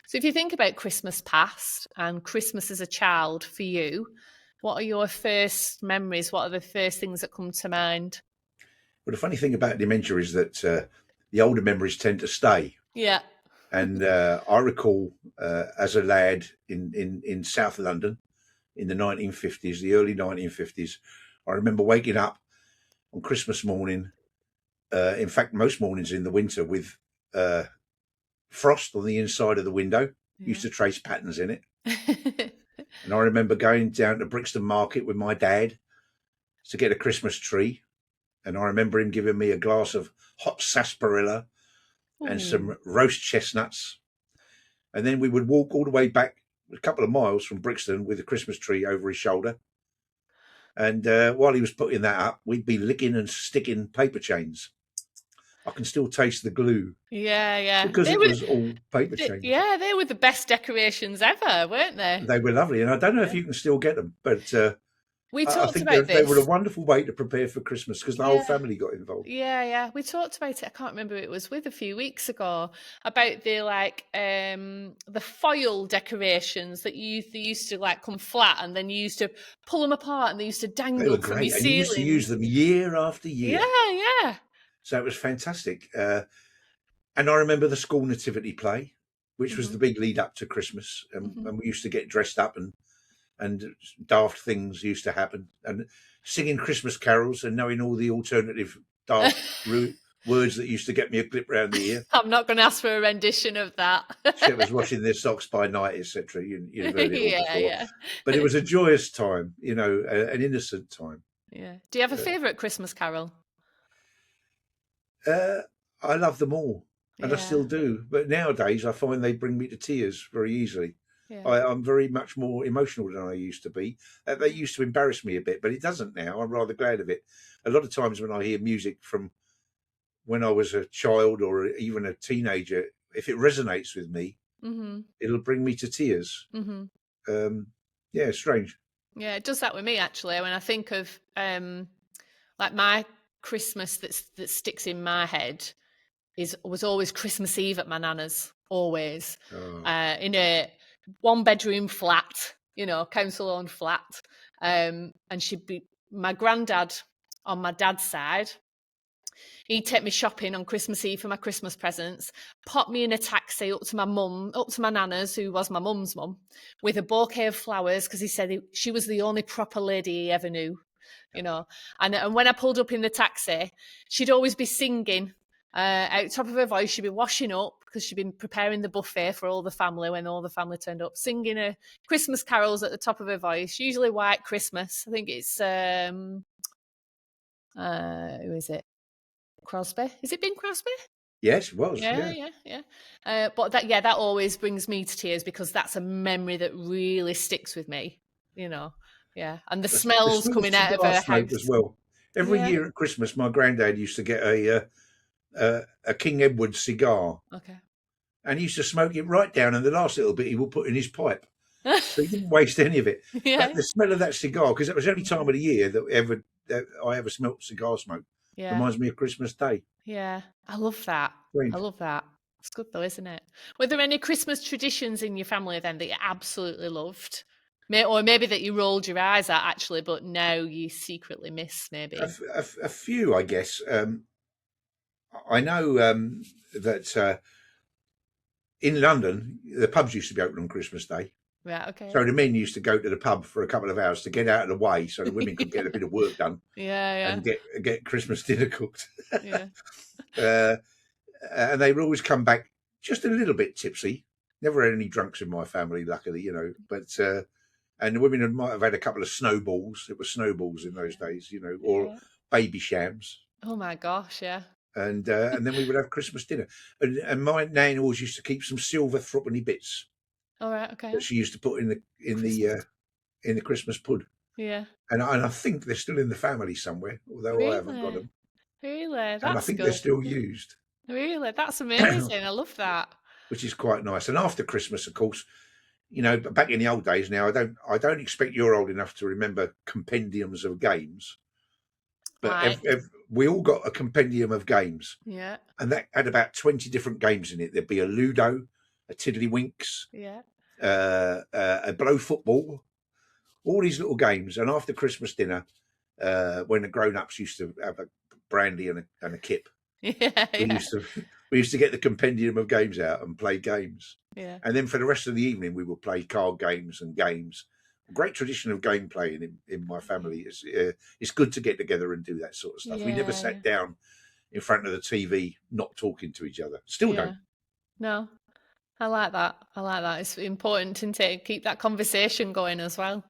So if you think about Christmas past and Christmas as a child for you, what are your first memories? What are the first things that come to mind? But the funny thing about dementia is that the older memories tend to stay. Yeah. And I recall as a lad in South London in the 1950s, the early 1950s, I remember waking up on Christmas morning, in fact, most mornings in the winter, with frost on the inside of the window. Used to trace patterns in it. And I remember going down to Brixton Market with my dad to get a Christmas tree. And I remember him giving me a glass of hot sarsaparilla and some roast chestnuts. And then we would walk all the way back a couple of miles from Brixton with a Christmas tree over his shoulder. And while he was putting that up, we'd be licking and sticking paper chains. I can still taste the glue. Yeah. Because it was all paper chains. Yeah, they were the best decorations ever, weren't they? They were lovely. And I don't know if you can still get them, but we I talked think about they this. were a wonderful way to prepare for Christmas because the whole family got involved. Yeah. We talked about it. I can't remember who it was with a few weeks ago about the foil decorations that they used to like come flat, and then you used to pull them apart and they used to dangle They were from great, your and you used to use them year after year. Yeah. So it was fantastic. And I remember the school nativity play, which was the big lead up to Christmas, and we used to get dressed up and daft things used to happen, and singing Christmas carols and knowing all the alternative daft words that used to get me a clip round the ear. I'm not going to ask for a rendition of that. Shepherds washing their socks by night, etc. You've heard it all before. Yeah. But it was a joyous time, an innocent time. Yeah. Do you have a favourite Christmas carol? I love them all, and I still do. But nowadays, I find they bring me to tears very easily. Yeah. I'm very much more emotional than I used to be. They used to embarrass me a bit, but it doesn't now. I'm rather glad of it. A lot of times when I hear music from when I was a child or even a teenager, if it resonates with me, it'll bring me to tears. Yeah, strange. Yeah, it does that with me, actually. When I think of like my Christmas that sticks in my head was always Christmas Eve at my nana's, always. In a one-bedroom flat, council-owned flat. And she'd be my granddad on my dad's side. He'd take me shopping on Christmas Eve for my Christmas presents, pop me in a taxi up to my nana's, who was my mum's mum, with a bouquet of flowers, because he said she was the only proper lady he ever knew, And when I pulled up in the taxi, she'd always be singing out the top of her voice. She'd be washing up because she'd been preparing the buffet for all the family when all the family turned up, singing Christmas carols at the top of her voice, usually White Christmas. I think it's, who is it? Crosby. Is it Bing Crosby? Yes, it was. Yeah. But that always brings me to tears because that's a memory that really sticks with me, Yeah, and the smells coming out of her house as well. Every year at Christmas, my granddad used to get a King Edward cigar. Okay. And he used to smoke it right down, and the last little bit he would put in his pipe. So he didn't waste any of it. Yeah. But the smell of that cigar, because it was the only time of the year that I ever smelt cigar smoke. Yeah. Reminds me of Christmas Day. Yeah, I love that. Strange. I love that. It's good though, isn't it? Were there any Christmas traditions in your family then that you absolutely loved? Or maybe that you rolled your eyes at, actually, but now you secretly miss, maybe? A few, I guess. I know that in London, the pubs used to be open on Christmas Day. Right, okay. So the men used to go to the pub for a couple of hours to get out of the way so the women could get a bit of work done. Yeah. And get Christmas dinner cooked. Yeah. And they would always come back just a little bit tipsy. Never had any drunks in my family, luckily, But and the women might have had a couple of snowballs. It was snowballs in those days, or baby shams. Oh my gosh, yeah. And then we would have Christmas dinner. And my nan always used to keep some silver threepenny bits. All right, okay. That she used to put in the Christmas pud. Yeah. And I think they're still in the family somewhere, although I haven't got them. Really? That's and I think they're still used. Really? That's amazing. I love that. Which is quite nice. And after Christmas, of course, back in the old days now, I don't expect you're old enough to remember compendiums of games. But we all got a compendium of games. Yeah. And that had about 20 different games in it. There'd be a Ludo, a tiddlywinks, Yeah. a blow football, all these little games. And after Christmas dinner, when the grown-ups used to have a brandy and a kip, Yeah. we used to get the compendium of games out and play games. Yeah. And then for the rest of the evening, we would play card games and games. Great tradition of game playing in my family. It's good to get together and do that sort of stuff. We never sat down in front of the TV not talking to each other. Still don't. No, I like that. It's important to keep that conversation going as well.